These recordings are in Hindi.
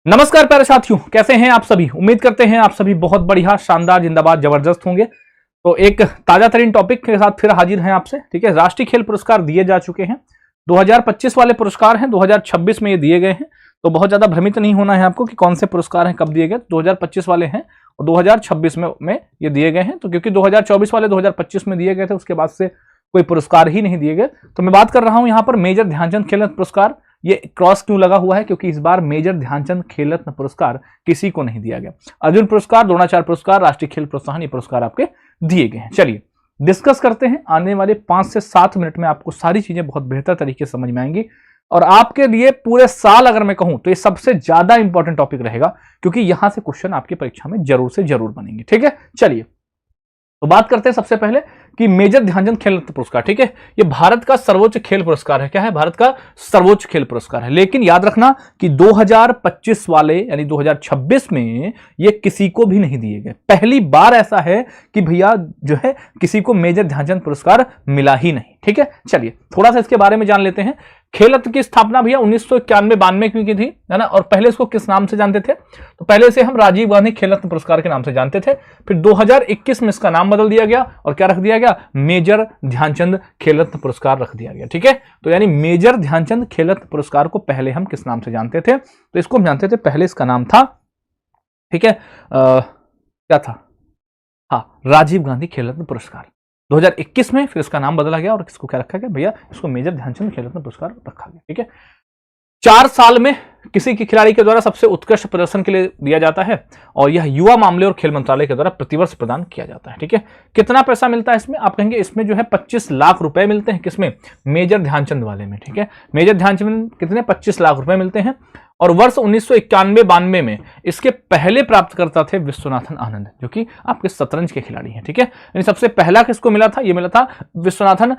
नमस्कार प्यारे साथियों, कैसे हैं आप सभी। उम्मीद करते हैं आप सभी बहुत बढ़िया, शानदार, जिंदाबाद, जबरदस्त होंगे। तो एक ताजा तरीन टॉपिक के साथ फिर हाजिर हैं आपसे। ठीक है, राष्ट्रीय खेल पुरस्कार दिए जा चुके हैं। 2025 वाले पुरस्कार हैं, 2026 में ये दिए गए हैं। तो बहुत ज्यादा भ्रमित नहीं होना है आपको कि कौन से पुरस्कार हैं, कब दिए गए। 2025 वाले हैं और 2026 में ये दिए गए हैं। तो क्योंकि 2024 वाले 2025 में दिए गए थे, उसके बाद से कोई पुरस्कार ही नहीं दिए गए। तो मैं बात कर रहा हूं यहाँ पर मेजर ध्यानचंद खेल रत्न पुरस्कार। ये क्रॉस क्यों लगा हुआ है? क्योंकि इस बार मेजर ध्यानचंद खेल रत्न पुरस्कार किसी को नहीं दिया गया। अर्जुन पुरस्कार, द्रोणाचार्य पुरस्कार, राष्ट्रीय खेल प्रोत्साहन, ये पुरस्कार आपके दिए गए हैं। चलिए डिस्कस करते हैं। आने वाले 5 से 7 मिनट में आपको सारी चीजें बहुत बेहतर तरीके से समझ में आएंगी और आपके लिए पूरे साल अगर मैं कहूं तो ये सबसे ज्यादा इंपॉर्टेंट टॉपिक रहेगा, क्योंकि यहां से क्वेश्चन आपकी परीक्षा में जरूर से जरूर बनेंगे। ठीक है, चलिए तो बात करते हैं सबसे पहले कि मेजर ध्यानचंद खेल रत्न पुरस्कार। ठीक है, ये भारत का सर्वोच्च खेल पुरस्कार है। क्या है? भारत का सर्वोच्च खेल पुरस्कार है। लेकिन याद रखना कि 2025 वाले यानी 2026 में ये किसी को भी नहीं दिए गए। पहली बार ऐसा है कि भैया जो है किसी को मेजर ध्यानचंद पुरस्कार मिला ही नहीं। ठीक है, चलिए थोड़ा सा इसके बारे में जान लेते हैं। खेल रत्न की स्थापना भैया 1991-92 में की थी, है ना। और पहले इसको किस नाम से जानते थे? तो पहले इसे हम राजीव गांधी खेल रत्न पुरस्कार के नाम से जानते थे। फिर 2021 में इसका नाम बदल दिया गया और क्या रख दिया गया? मेजर ध्यानचंद खेल रत्न पुरस्कार रख दिया गया। ठीक है, तो यानी मेजर ध्यानचंद खेल रत्न पुरस्कार को पहले हम किस नाम से जानते थे? तो इसको हम जानते थे, पहले इसका नाम था, ठीक है, क्या था? हाँ, राजीव गांधी खेल रत्न पुरस्कार। 2021 में फिर इसका नाम बदला गया और किसको क्या रखा गया भैया? इसको मेजर ध्यानचंद खेल रत्न पुरस्कार रखा गया। ठीक है, 4 साल में किसी के खिलाड़ी के द्वारा सबसे उत्कृष्ट प्रदर्शन के लिए दिया जाता है और यह युवा मामले और खेल मंत्रालय के द्वारा प्रतिवर्ष प्रदान किया जाता है। ठीक है, कितना पैसा मिलता है इसमें? आप कहेंगे इसमें जो है 25 लाख रुपए मिलते हैं। किसमें? मेजर ध्यानचंद वाले में। ठीक है, मेजर ध्यानचंद कितने? 25 लाख रुपए मिलते हैं। और वर्ष 1991-92 में इसके पहले प्राप्तकर्ता थे विश्वनाथन आनंद, जो कि आपके शतरंज के खिलाड़ी हैं। ठीक है, यानी सबसे पहला किसको मिला था? ये मिला था विश्वनाथन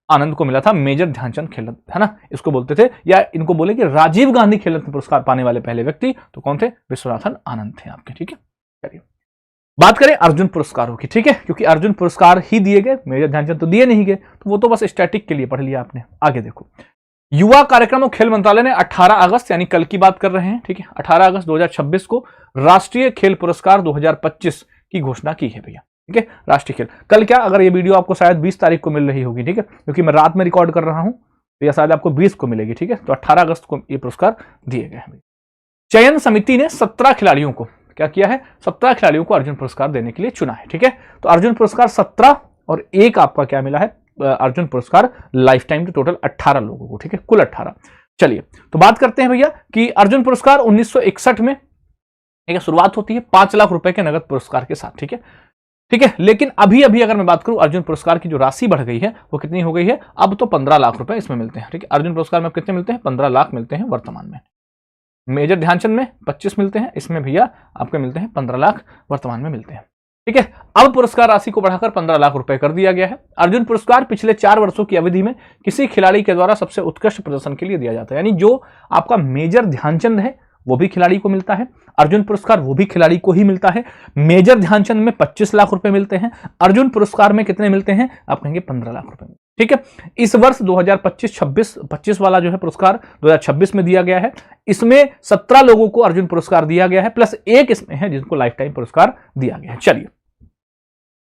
आनंद को मिला था मेजर ध्यानचंद खेल रत्न, है ना। इसको बोलते थे, या इनको बोले कि राजीव गांधी खेल रत्न पुरस्कार पाने वाले पहले व्यक्ति तो कौन थे? विश्वनाथन आनंद थे आपके। ठीक है, चलिए बात करें अर्जुन पुरस्कारों की। ठीक है, क्योंकि अर्जुन पुरस्कार ही दिए गए, मेजर ध्यानचंद तो दिए नहीं गए, तो वो तो बस स्टैटिक के लिए पढ़ लिया आपने। आगे देखो, युवा कार्यक्रम और खेल मंत्रालय ने 18 अगस्त यानी कल की बात कर रहे हैं, ठीक है, 18 अगस्त 2026 को राष्ट्रीय खेल पुरस्कार 2025 की घोषणा की है भैया। ठीक है, राष्ट्रीय खेल कल क्या, अगर ये वीडियो आपको शायद 20 तारीख को मिल रही होगी, ठीक है, क्योंकि मैं रात में रिकॉर्ड कर रहा हूं, तो यह शायद आपको 20 को मिलेगी। ठीक है, तो 18 अगस्त को ये पुरस्कार दिए गए हैं। चयन समिति ने 17 खिलाड़ियों को क्या किया है? 17 खिलाड़ियों को अर्जुन पुरस्कार देने के लिए चुना है। ठीक है, तो अर्जुन पुरस्कार 17 और एक आपका क्या मिला है? अर्जुन पुरस्कार लाइफ टाइम के टोटल 18 लोगों को। ठीक है, कुल 18। चलिए तो बात करते हैं भैया कि अर्जुन पुरस्कार 1961 में, ठीक है, शुरुआत होती है 5 लाख रुपए के नगद पुरस्कार के साथ। ठीक है, ठीक है, लेकिन अभी अभी अगर मैं बात करूं अर्जुन पुरस्कार की जो राशि बढ़ गई है वो कितनी हो गई है? अब तो 15 लाख रुपए इसमें मिलते हैं। ठीक है, अर्जुन पुरस्कार में कितने मिलते हैं? 15 लाख मिलते हैं वर्तमान में। मेजर ध्यानचंद में 25 मिलते हैं, इसमें भैया आपके मिलते हैं 15 लाख वर्तमान में मिलते हैं। ठीक है, अब पुरस्कार राशि को बढ़ाकर 15 लाख रुपए कर दिया गया है। अर्जुन पुरस्कार पिछले 4 वर्षों की अवधि में किसी खिलाड़ी के द्वारा सबसे उत्कृष्ट प्रदर्शन के लिए दिया जाता है। यानी जो आपका मेजर ध्यानचंद है वो भी खिलाड़ी को मिलता है, अर्जुन पुरस्कार वो भी खिलाड़ी को ही मिलता है। मेजर ध्यानचंद में 25 लाख रुपए मिलते हैं, अर्जुन पुरस्कार में कितने मिलते हैं? आप कहेंगे 15 लाख रुपए। ठीक है, इस वर्ष 2025 वाला जो है पुरस्कार 2026 में दिया गया है। इसमें 17 लोगों को अर्जुन पुरस्कार दिया गया है, प्लस एक इसमें है जिनको लाइफ टाइम पुरस्कार दिया गया है। चलिए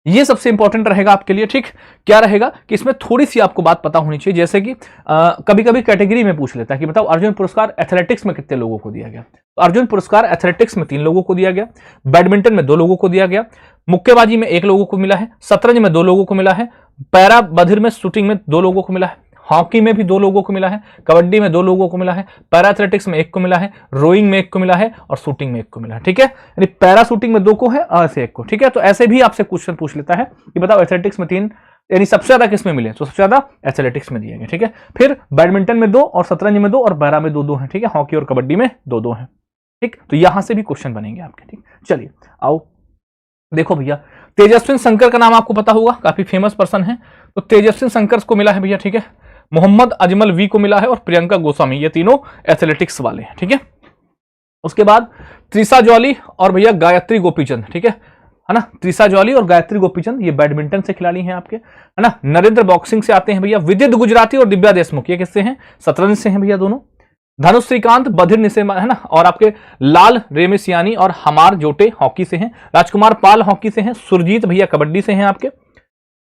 ये सबसे इंपॉर्टेंट रहेगा आपके लिए। ठीक, क्या रहेगा कि इसमें थोड़ी सी आपको बात पता होनी चाहिए, जैसे कि कभी कभी कैटेगरी में पूछ लेता है कि बताओ अर्जुन पुरस्कार एथलेटिक्स में कितने लोगों को दिया गया? तो अर्जुन पुरस्कार एथलेटिक्स में 3 लोगों को दिया गया, बैडमिंटन में 2 लोगों को दिया गया, मुक्केबाजी में 1 लोगों को मिला है, शतरंज में 2 लोगों को मिला है, पैरा बधिर में शूटिंग में 2 लोगों को मिला है, हॉकी में भी 2 लोगों को मिला है, कबड्डी में 2 लोगों को मिला है, पैरा एथलेटिक्स में 1 को मिला है, रोइंग में 1 को मिला है और शूटिंग में 1 को मिला है। ठीक है, यानी पैरा शूटिंग में 2 को है और ऐसे 1 को। ठीक है, तो ऐसे भी आपसे क्वेश्चन पूछ लेता है कि बताओ एथलेटिक्स में 3, यानी सबसे ज्यादा किस में मिले? तो सबसे ज्यादा एथलेटिक्स में दिए गए। ठीक है, फिर बैडमिंटन में 2 और शतरंज में 2 और पैरा में 2-2 है। ठीक है, हॉकी और कबड्डी में 2-2 है। ठीक, तो यहां से भी क्वेश्चन बनेंगे आपके। ठीक, चलिए आओ देखो भैया, तेजस्विन शंकर का नाम आपको पता होगा, काफी फेमस पर्सन है। तो तेजस्विन शंकर को मिला है भैया। ठीक है, मोहम्मद अजमल वी को मिला है और प्रियंका गोस्वामी, ये तीनों एथलेटिक्स वाले हैं। ठीक है, उसके बाद त्रिशा जॉली और भैया गायत्री गोपीचंद। ठीक है ना, त्रिशा जॉली और गायत्री गोपीचंद ये बैडमिंटन से खिलाड़ी हैं आपके, है ना। नरेंद्र बॉक्सिंग से आते हैं भैया। विदित गुजराती और दिव्या देशमुख ये किससे हैं? शतरंज से हैं भैया दोनों। धनुष श्रीकांत बधिर निसेमा है ना, और आपके लाल रेमेसियानी और हमार जोटे हॉकी से हैं, राजकुमार पाल हॉकी से हैं, सुरजीत भैया कबड्डी से हैं, आपके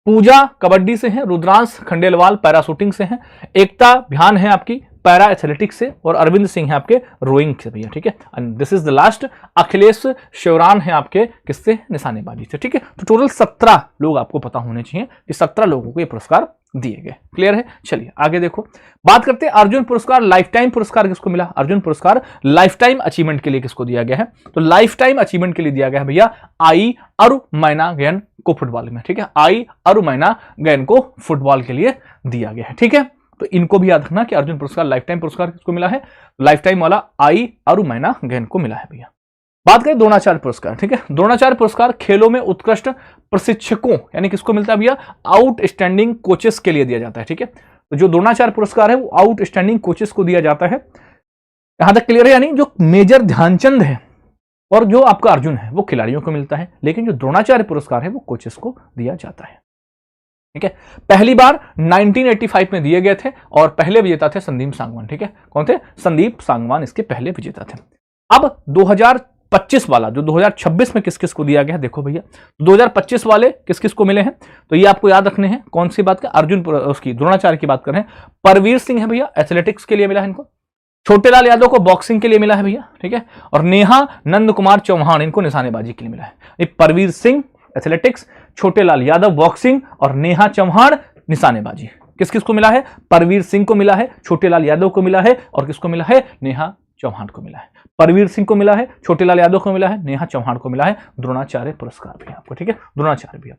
पूजा कबड्डी से हैं, रुद्रांश खंडेलवाल पैराशूटिंग से हैं, एकता भ्यान है आपकी पैरा एथलेटिक्स से, और अरविंद सिंह है आपके रोइंग से भैया, ठीक है। And this is the last, Akhilesh Shivran है आपके किससे, निशानेबाजी से, ठीक है। तो टोटल 17 लोग आपको पता होने चाहिए कि 17 लोगों को ये पुरस्कार दिए गए। क्लियर है, चलिए आगे देखो, बात करते हैं अर्जुन पुरस्कार लाइफ टाइम पुरस्कार किसको मिला। अर्जुन पुरस्कार लाइफ टाइम अचीवमेंट के लिए किसको दिया गया है, तो लाइफ टाइम अचीवमेंट के लिए दिया गया है भैया आई अरुमैनागैन को फुटबॉल में, ठीक है। आई अरुमैनागैन को फुटबॉल के लिए दिया गया है, ठीक है। तो इनको भी याद रखना कि अर्जुन पुरस्कार लाइफ टाइम पुरस्कार किसको मिला है, लाइफ टाइम वाला आई अरुमैनागैन को मिला है भैया। बात करें द्रोणाचार्य पुरस्कार, ठीक है। द्रोणाचार्य पुरस्कार खेलों में उत्कृष्ट प्रशिक्षकों यानी किसको मिलता है भैया, आउटस्टैंडिंग कोचेस के लिए दिया जाता है, ठीक है। तो जो द्रोणाचार्य पुरस्कार है वो आउटस्टैंडिंग कोचेस को दिया जाता है। यहां तक क्लियर है, यानी जो मेजर ध्यानचंद है और जो आपका अर्जुन है वो खिलाड़ियों को मिलता है, लेकिन जो द्रोणाचार्य पुरस्कार है वो कोचेस को दिया जाता है, ठीक है। पहली बार 1985 में दिए गए थे और पहले विजेता थे संदीप सांगवान, ठीक है। कौन थे, संदीप सांगवान इसके पहले विजेता थे। अब 2025 वाला जो 2026 में किस किस को दिया गया है देखो भैया, 2025 वाले किस किस को मिले हैं, तो ये आपको याद रखने हैं। कौन सी बात का, अर्जुन उसकी द्रोणाचार्य की बात कर रहे हैं। परवीर सिंह है भैया एथलेटिक्स के लिए मिला है इनको, छोटेलाल यादव को बॉक्सिंग के लिए मिला है भैया, ठीक है। और नेहा नंद कुमार चौहान इनको निशानेबाजी के लिए मिला है। परवीर सिंह एथलेटिक्स, छोटेलाल यादव बॉक्सिंग और नेहा चौहान निशानेबाजी। किस किस को मिला है, परवीर सिंह को मिला है, छोटेलाल यादव को मिला है, और किसको मिला है, नेहा चौहान को मिला है। परवीर सिंह को मिला है, छोटेलाल यादव को मिला है, नेहा चौहान को मिला है द्रोणाचार्य पुरस्कार भी आपको, ठीक है। द्रोणाचार्य भैया,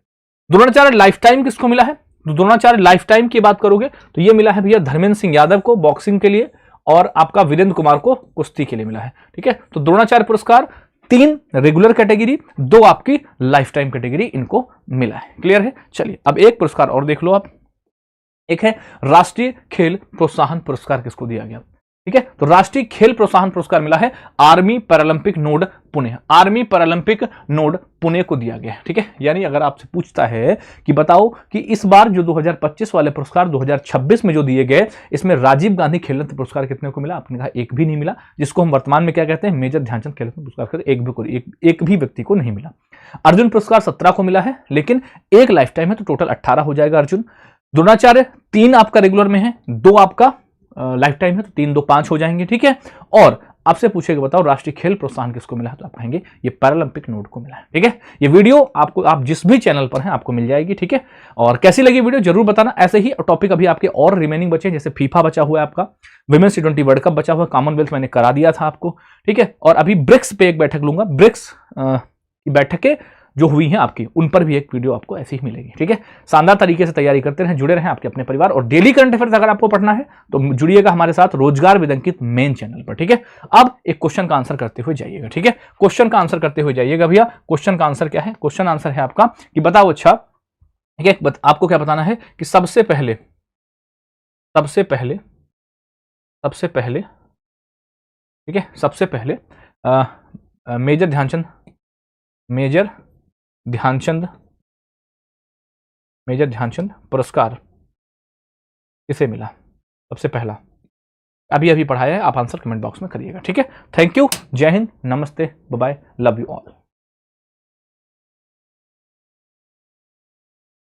द्रोणाचार्य लाइफ टाइम किसको मिला है, द्रोणाचार्य लाइफ टाइम की बात करोगे तो ये मिला है भैया धर्मेंद्र सिंह यादव को बॉक्सिंग के लिए और आपका वीरेंद्र कुमार को कुश्ती के लिए मिला है, ठीक है। तो द्रोणाचार्य पुरस्कार 3 रेगुलर कैटेगरी, 2 आपकी लाइफ टाइम कैटेगरी इनको मिला है। क्लियर है, चलिए अब एक पुरस्कार और देख लो आप, एक है राष्ट्रीय खेल प्रोत्साहन पुरस्कार किसको दिया गया, ठीक है। तो राष्ट्रीय खेल प्रोत्साहन पुरस्कार मिला है army Paralympic node Pune, army Paralympic node Pune को दिया गया है, ठीक है। यानी अगर आपसे पूछता है कि बताओ कि इस बार जो 2025 वाले पुरस्कार 2026 में जो दिए गए, इसमें राजीव गांधी खेल रत्न पुरस्कार कितने को मिला, आपने कहा एक भी नहीं मिला, जिसको हम वर्तमान में क्या कहते हैं, मेजर ध्यानचंद खेल रत्न पुरस्कार कहते हैं, एक भी व्यक्ति को नहीं मिला। अर्जुन पुरस्कार 17 को मिला है, लेकिन एक लाइफ टाइम है तो टोटल 18 हो जाएगा अर्जुन। द्रोणाचार्य 3 आपका रेगुलर में है, 2 आपका लाइफ टाइम है, तो 3 2 5 हो जाएंगे, ठीक है। और आपसे पूछेगा बताओ राष्ट्रीय खेल प्रोत्साहन किसको मिला है, तो आप कहेंगे ये पैरालंपिक नोड को मिला है, ठीक है। ये वीडियो आपको, आप जिस भी चैनल पर हैं आपको मिल जाएगी, ठीक है। और कैसी लगी वीडियो जरूर बताना। ऐसे ही टॉपिक अभी आपके और रिमेनिंग बचे, जैसे फीफा बचा हुआ है आपका, विमेंस T20 वर्ल्ड कप बचा हुआ, कॉमनवेल्थ मैंने करा दिया था आपको, ठीक है। और अभी ब्रिक्स पे एक बैठक लूंगा, ब्रिक्स की बैठकें जो हुई हैं आपकी, उन पर भी एक वीडियो आपको ऐसी ही मिलेगी, ठीक है। शानदार तरीके से तैयारी करते रहें, जुड़े रहें आपके अपने परिवार, और डेली करंट अफेयर्स अगर आपको पढ़ना है तो जुड़िएगा हमारे साथ रोजगार विद अंकित मेन चैनल पर, ठीक है। अब एक क्वेश्चन का आंसर करते हुए जाइएगा, ठीक है। क्वेश्चन का आंसर करते हुए जाइएगा भैया। क्वेश्चन का आंसर क्या है, क्वेश्चन आंसर है आपका कि बताओ, अच्छा ठीक है, आपको क्या बताना है कि सबसे पहले ठीक है, सबसे पहले मेजर ध्यानचंद पुरस्कार किसे मिला, सबसे पहला अभी पढ़ाया है, आप आंसर कमेंट बॉक्स में करिएगा, ठीक है। थैंक यू, जय हिंद, नमस्ते, bye bye, love you all.